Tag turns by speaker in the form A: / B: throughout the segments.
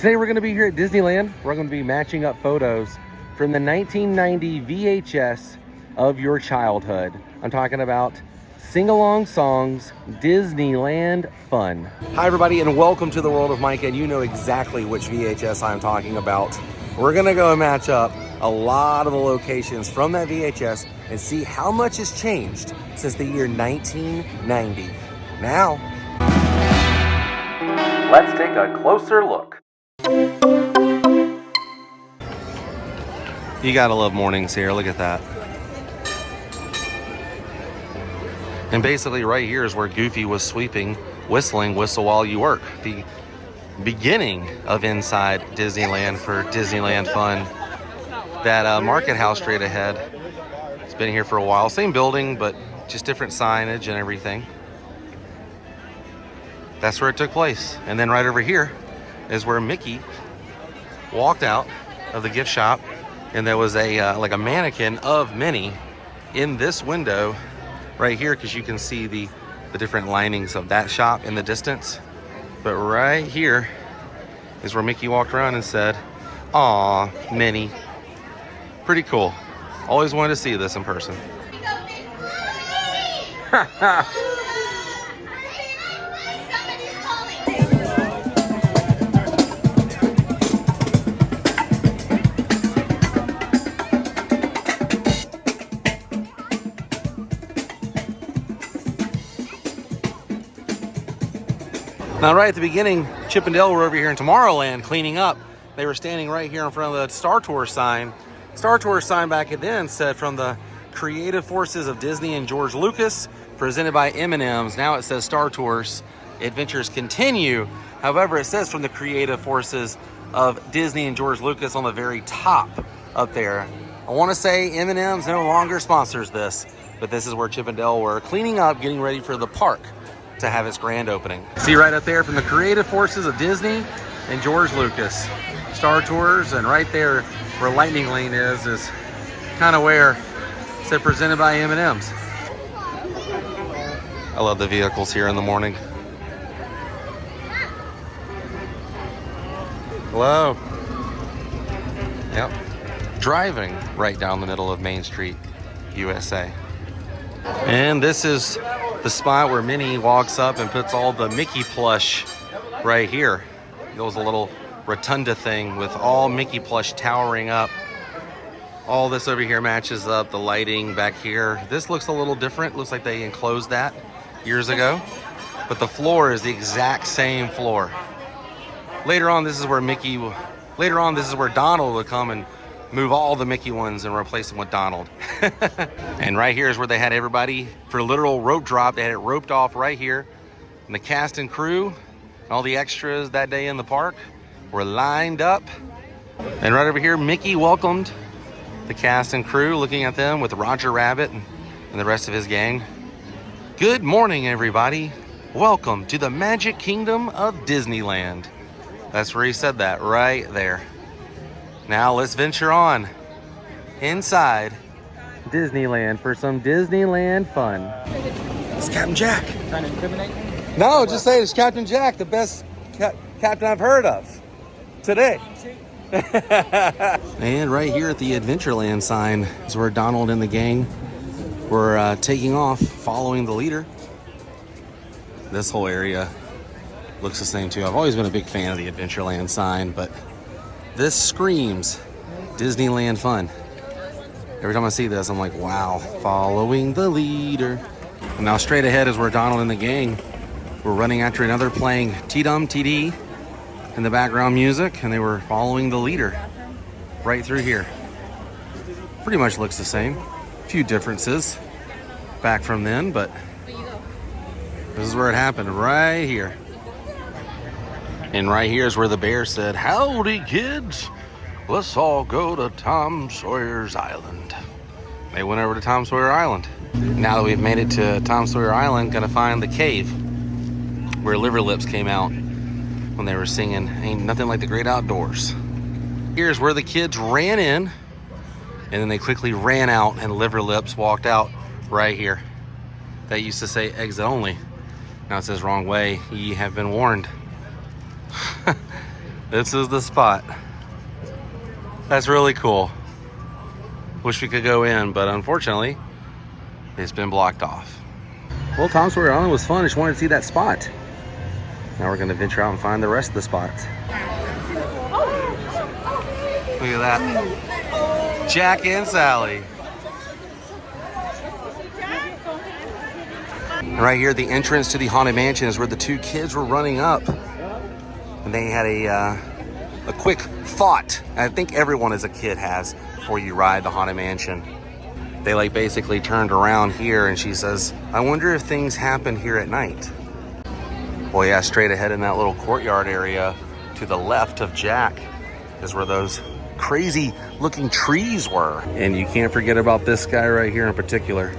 A: Today we're going to be here at Disneyland. We're going to be matching up photos from the 1990 VHS of your childhood. I'm talking about Sing-Along Songs Disneyland Fun. Hi everybody and welcome to the world of Micah, and you know exactly which VHS I'm talking about. We're going to go and match up a lot of the locations from that VHS and see how much has changed since the year 1990. Now, let's take a closer look. You gotta love mornings here, look at that. And basically right here is where Goofy was sweeping, whistling Whistle While You Work. The beginning of Inside Disneyland for Disneyland Fun. That market house straight ahead, it's been here for a while. Same building, but just different signage and everything. That's where it took place. And then right over here is where Mickey walked out of the gift shop, and there was a like a mannequin of Minnie in this window right here, because you can see the different linings of that shop in the distance. But right here is where Mickey walked around and said, "Aw, Minnie." Pretty cool. Always wanted to see this in person. Now, right at the beginning, Chip and Dale were over here in Tomorrowland cleaning up. They were standing right here in front of the Star Tours sign. Star Tours sign back then said, "From the creative forces of Disney and George Lucas, presented by M&M's." Now it says Star Tours Adventures Continue. However, it says "from the creative forces of Disney and George Lucas" on the very top up there. I want to say M&M's no longer sponsors this, but this is where Chip and Dale were cleaning up, getting ready for the park to have its grand opening. See right up there, "from the creative forces of Disney and George Lucas, Star Tours," and right there where Lightning Lane is kind of where it said "presented by M&M's." I love the vehicles here in the morning. Hello. Yep. Driving right down the middle of Main Street, USA. And this is the spot where Minnie walks up and puts all the Mickey plush right here. It was a little rotunda thing with all Mickey plush towering up. All this over here matches up, the lighting back here. This looks a little different. Looks like they enclosed that years ago, but the floor is the exact same floor. Later on, this is where Donald would come and move all the Mickey ones and replace them with Donald. And right here is where they had everybody for a literal rope drop. They had it roped off right here. And the cast and crew and all the extras that day in the park were lined up. And right over here, Mickey welcomed the cast and crew, looking at them with Roger Rabbit and the rest of his gang. "Good morning, everybody. Welcome to the Magic Kingdom of Disneyland." That's where he said that, right there. Now let's venture on inside Disneyland for some Disneyland fun. It's Captain Jack.
B: Trying to incriminate me?
A: No, just say it's Captain Jack, the best captain I've heard of today. And right here at the Adventureland sign is where Donald and the gang were taking off, following the leader. This whole area looks the same too. I've always been a big fan of the Adventureland sign, but this screams Disneyland Fun. Every time I see this, I'm like, wow, following the leader. And now straight ahead is where Donald and the gang were running after another, playing T-Dum TD in the background music, and they were following the leader right through here. Pretty much looks the same. A few differences back from then, but this is where it happened, right here. And right here is where the bear said, "Howdy, kids. Let's all go to Tom Sawyer's Island." They went over to Tom Sawyer Island. Now that we've made it to Tom Sawyer Island, gotta find the cave where Liver Lips came out when they were singing "Ain't Nothing Like the Great Outdoors." Here's where the kids ran in, and then they quickly ran out, and Liver Lips walked out right here. That used to say "exit only." Now it says "wrong way, ye have been warned." This is the spot. That's really cool. Wish we could go in, but unfortunately, it's been blocked off. Well, Tom Sawyer Island was fun. I just wanted to see that spot. Now we're gonna venture out and find the rest of the spots. Look at that. Jack and Sally. And right here, the entrance to the Haunted Mansion is where the two kids were running up. And they had a quick thought. I think everyone as a kid has before you ride the Haunted Mansion. They like basically turned around here and she says, I wonder if things happen here at night. Well, yeah, straight ahead in that little courtyard area to the left of Jack is where those crazy looking trees were. And you can't forget about this guy right here in particular.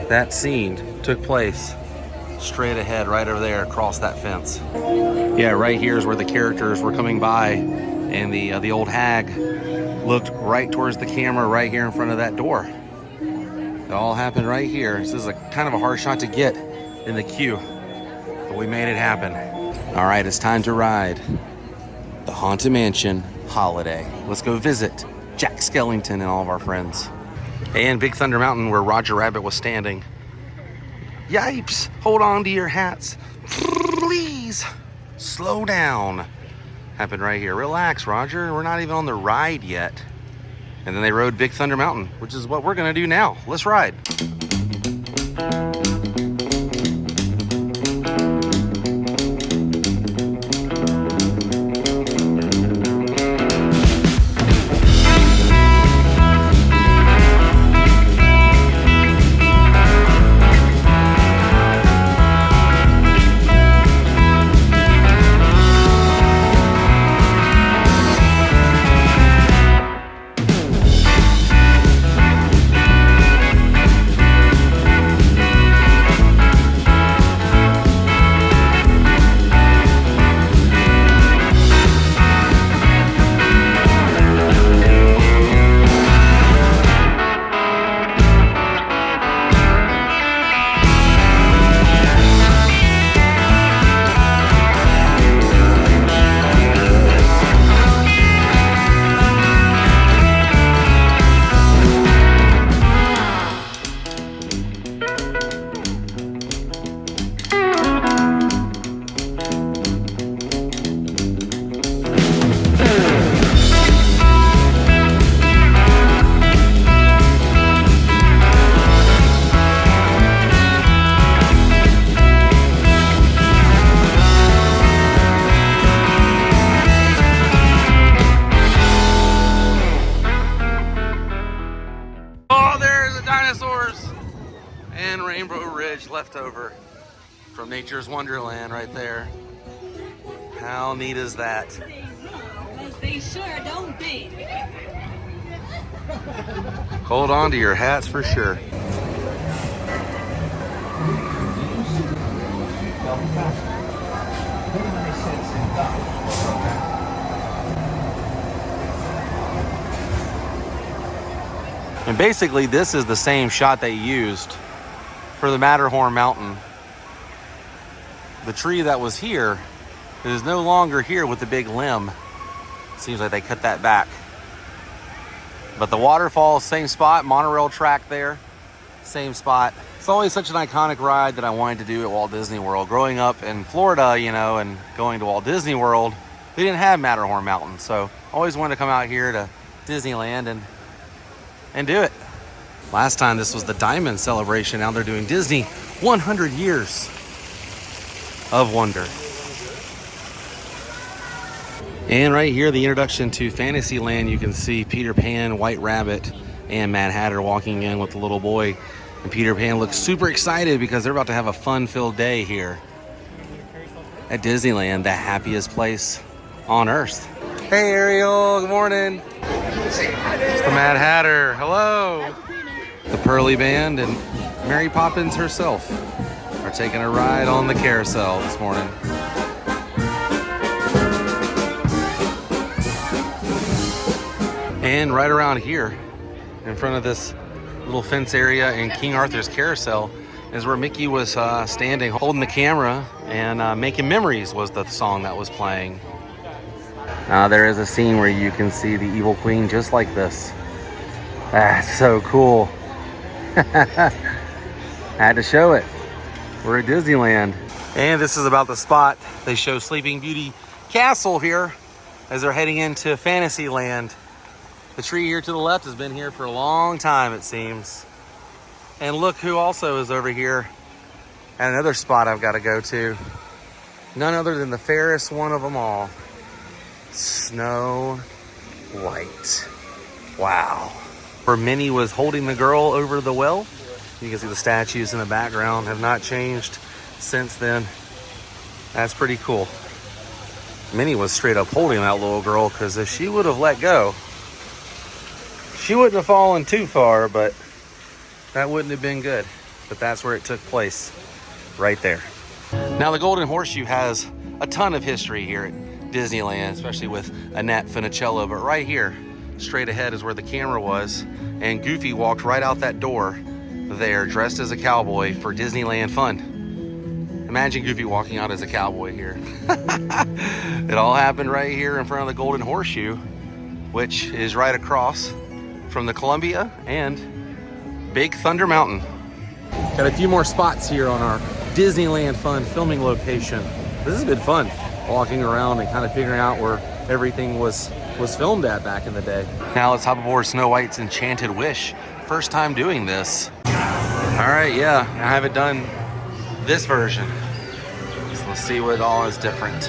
A: That scene took place straight ahead right over there across that fence. Yeah, right here is where the characters were coming by and the old hag looked right towards the camera right here in front of that door. It all happened right here. This is a kind of a hard shot to get in the queue, but we made it happen. All right, it's time to ride the Haunted Mansion Holiday. Let's go visit Jack Skellington and all of our friends. And Big Thunder Mountain, where Roger Rabbit was standing. Yipes, hold on to your hats. Please, slow down. Happened right here. Relax, Roger, we're not even on the ride yet. And then they rode Big Thunder Mountain, which is what we're gonna do now. Let's ride. Leftover from Nature's Wonderland right there. How neat is that?
B: They sure don't be.
A: Hold on to your hats for sure. And basically this is the same shot they used for the Matterhorn mountain. The tree that was here is no longer here with the big limb. Seems like they cut that back. But the waterfall, same spot, monorail track there, same spot. It's always such an iconic ride that I wanted to do at Walt Disney World. Growing up in Florida, you know, and going to Walt Disney World, they didn't have Matterhorn mountain. So always wanted to come out here to Disneyland and do it. Last time this was the Diamond Celebration. Now they're doing Disney 100 Years of Wonder. And right here, the introduction to Fantasyland, you can see Peter Pan, White Rabbit, and Mad Hatter walking in with the little boy. And Peter Pan looks super excited because they're about to have a fun-filled day here at Disneyland, the happiest place on Earth. Hey Ariel, good morning. It's the Mad Hatter, hello. The Pearly Band and Mary Poppins herself are taking a ride on the carousel this morning. And right around here, in front of this little fence area in King Arthur's Carousel, is where Mickey was standing, holding the camera, and Making Memories was the song that was playing. There is a scene where you can see the evil queen just like this. That's so cool. Had to show it. We're at Disneyland. And this is about the spot they show Sleeping Beauty Castle here as they're heading into Fantasyland. The tree here to the left has been here for a long time, it seems. And look who also is over here at another spot I've got to go to. None other than the fairest one of them all, Snow White. Wow. Where Minnie was holding the girl over the well. You can see the statues in the background have not changed since then. That's pretty cool. Minnie was straight up holding that little girl, because if she would have let go, she wouldn't have fallen too far, but that wouldn't have been good. But that's where it took place, right there. Now, the Golden Horseshoe has a ton of history here at Disneyland, especially with Annette Funicello. But right here, straight ahead, is where the camera was. And Goofy walked right out that door there, dressed as a cowboy for Disneyland Fun. Imagine Goofy walking out as a cowboy here. It all happened right here in front of the Golden Horseshoe, which is right across from the Columbia and Big Thunder Mountain. Got a few more spots here on our Disneyland Fun filming location. This has been fun, walking around and kind of figuring out where everything was filmed at back in the day. Now let's hop aboard Snow White's Enchanted Wish. First time doing this. All right, yeah, I haven't done this version. So let's see what all is different.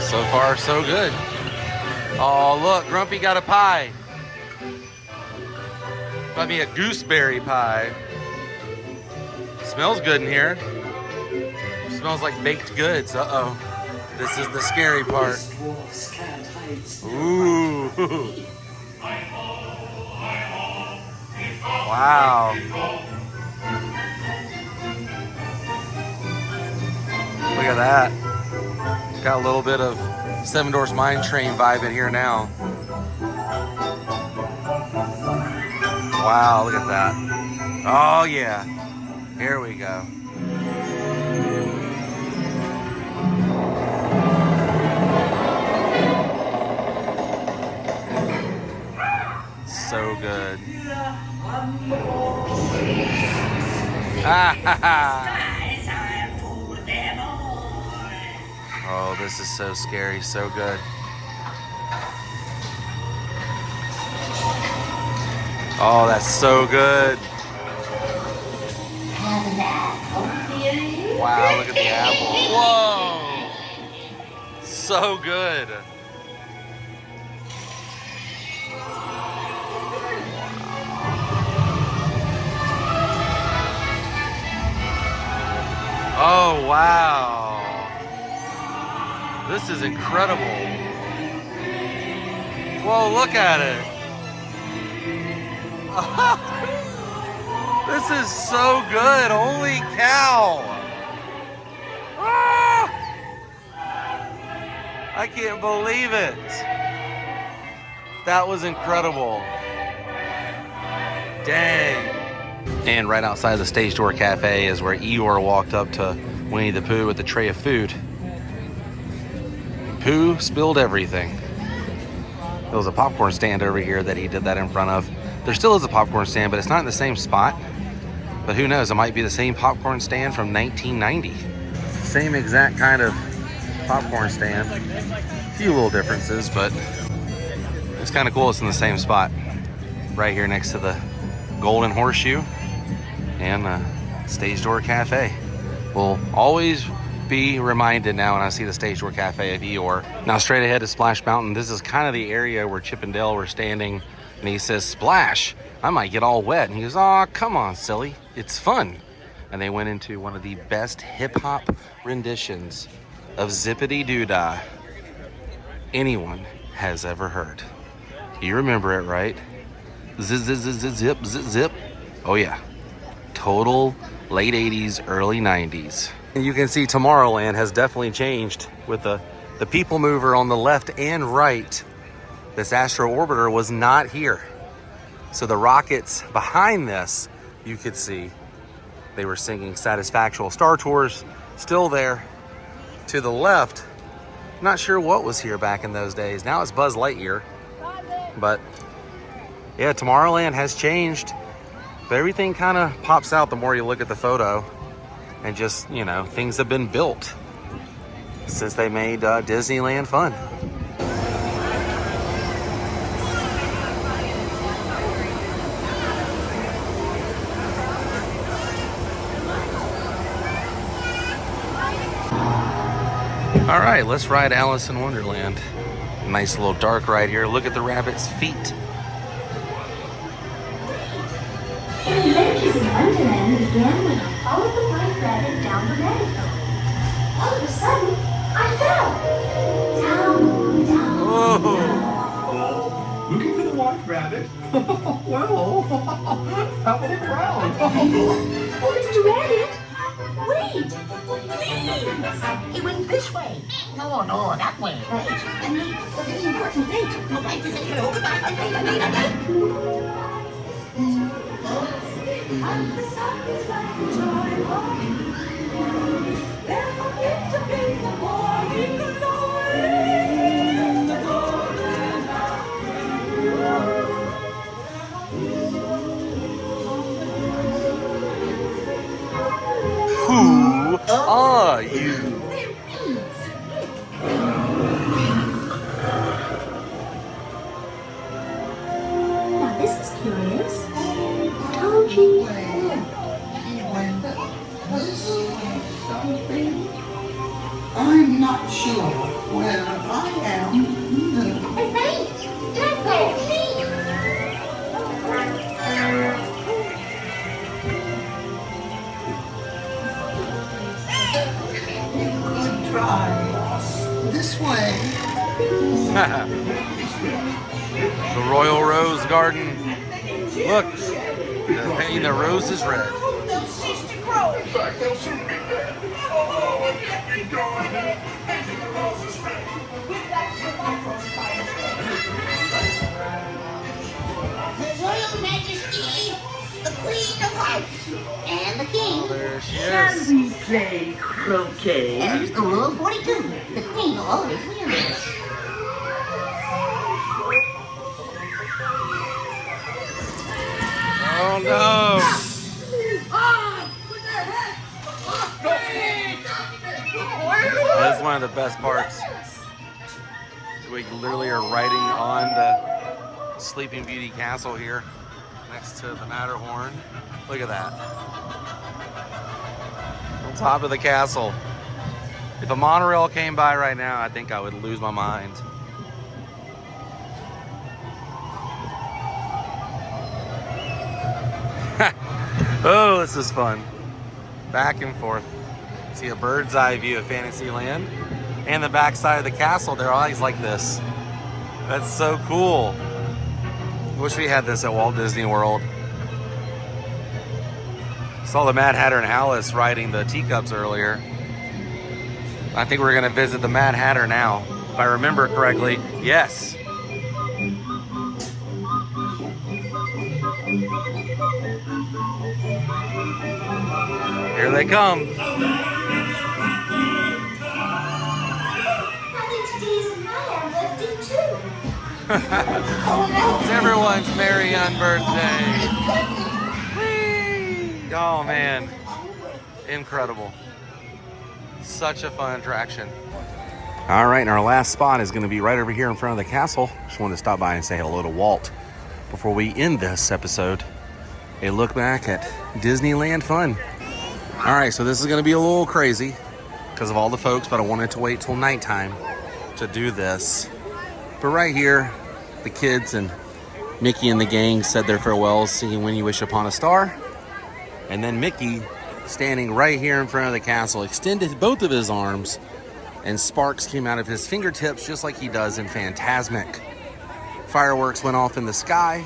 A: So far, so good. Oh, look, Grumpy got a pie. Got me a gooseberry pie. Smells good in here. Smells like baked goods. Uh-oh. This is the scary part. Ooh. Wow. Look at that. Got a little bit of Seven Dwarfs Mine Train vibe in here now. Wow, look at that. Oh yeah. Here we go. So good. Oh, this is so scary, so good. Oh, that's so good. Wow, look at the apple. Whoa! So good. Oh, wow. This is incredible. Whoa, look at it. This is so good. Holy cow. Ah! I can't believe it. That was incredible. Dang. And right outside the Stage Door Cafe is where Eeyore walked up to Winnie the Pooh with a tray of food. Pooh spilled everything. There was a popcorn stand over here that he did that in front of. There still is a popcorn stand, but it's not in the same spot. But who knows, it might be the same popcorn stand from 1990. Same exact kind of popcorn stand. A few little differences, but it's kind of cool it's in the same spot. Right here next to the Golden Horseshoe and Stage Door Cafe. Will always be reminded now when I see the Stage Door Cafe of Eeyore. Now straight ahead to Splash Mountain. This is kind of the area where Chip and Dale were standing, and he says, "Splash, I might get all wet." And he goes, "Aw, come on, silly, it's fun." And they went into one of the best hip-hop renditions of Zippity Doo-Dah anyone has ever heard. You remember it, right? Zip, zip, zip, zip, zip, zip, zip. Oh yeah, total late 80s, early 90s. And you can see Tomorrowland has definitely changed with the people mover on the left and right. This Astro Orbiter was not here. So the rockets behind this, you could see they were singing Satisfactual. Star Tours still there. To the left Not sure what was here back in those days. Now it's Buzz Lightyear. But yeah, Tomorrowland has changed. But everything kind of pops out the more you look at the photo. And just, you know, things have been built since they made Disneyland Fun. All right, let's ride Alice in Wonderland. Nice little dark ride here. Look at the rabbit's feet.
C: Adventures in Wonderland began when I followed the white rabbit down the Matterhorn. All of a sudden, I fell. Down, down,
A: Whoa.
D: Oh, looking for the white rabbit? Well, how will it round?
C: Oh, Mr. Rabbit! Wait! Please!
E: He went this way. No, that way.
C: I mean, the important thing.
E: No, wait, hello, goodbye.
A: Who are you?
C: Now this is curious. Told you.
F: I'm not sure where I am.
C: Hey, wait! Don't go, please!
F: Good try, boss. This way.
A: The Royal Rose Garden. Look, they're painting the roses red.
E: They'll cease to grow.
G: In fact, they'll soon be dead. Oh, what can we do? Painting the roses red.
E: His Royal Majesty, the Queen of Hearts, and the King.
A: There she
H: Shall
A: is.
H: we play croquet?
E: There's the Rule 42. The Queen will always win.
A: Oh no! That's one of the best parts. We literally are riding on the Sleeping Beauty Castle here, next to the Matterhorn. Look at that. On top of the castle. If a monorail came by right now, I think I would lose my mind. Oh, this is fun. Back and forth. See a bird's eye view of Fantasyland. And the back side of the castle, they're always like this. That's so cool. Wish we had this at Walt Disney World. Saw the Mad Hatter and Alice riding the teacups earlier. I think we're gonna visit the Mad Hatter now, if I remember correctly. Yes. Here they come.
C: I think today's my birthday too.
A: It's everyone's merry young birthday. Whee! Oh man, incredible. Such a fun attraction. All right, and our last spot is gonna be right over here in front of the castle. Just wanted to stop by and say hello to Walt before we end this episode. A look back at Disneyland Fun. All right, so this is gonna be a little crazy because of all the folks, but I wanted to wait till nighttime to do this. But right here, the kids and Mickey and the gang said their farewells, singing When You Wish Upon a Star. And then Mickey, standing right here in front of the castle, extended both of his arms, and sparks came out of his fingertips just like he does in Fantasmic. Fireworks went off in the sky,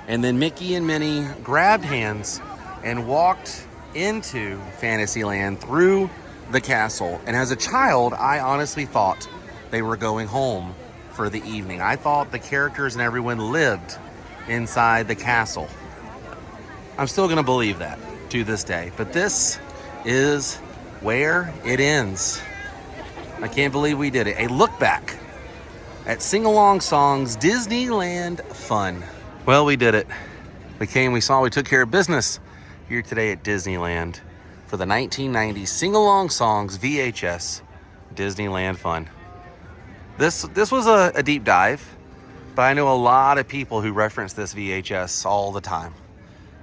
A: and then Mickey and Minnie grabbed hands and walked into Fantasyland through the castle. And as a child, I honestly thought they were going home for the evening. I thought the characters and everyone lived inside the castle. I'm still gonna believe that to this day, but this is where it ends. I can't believe we did it. A look back at Sing-Along Songs Disneyland Fun. Well, we did it. We came, we saw, we took care of business here today at Disneyland for the 1990 Sing-Along Songs VHS Disneyland Fun. This was a deep dive, but I know a lot of people who reference this VHS all the time.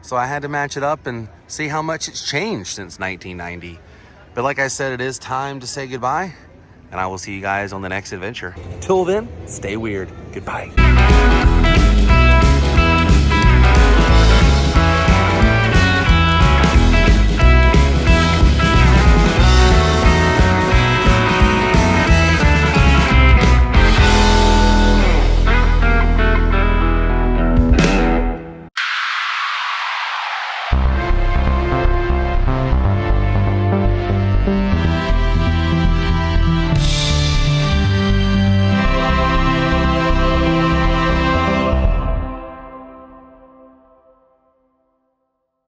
A: So I had to match it up and see how much it's changed since 1990. But like I said, it is time to say goodbye, and I will see you guys on the next adventure. Till then, stay weird. Goodbye.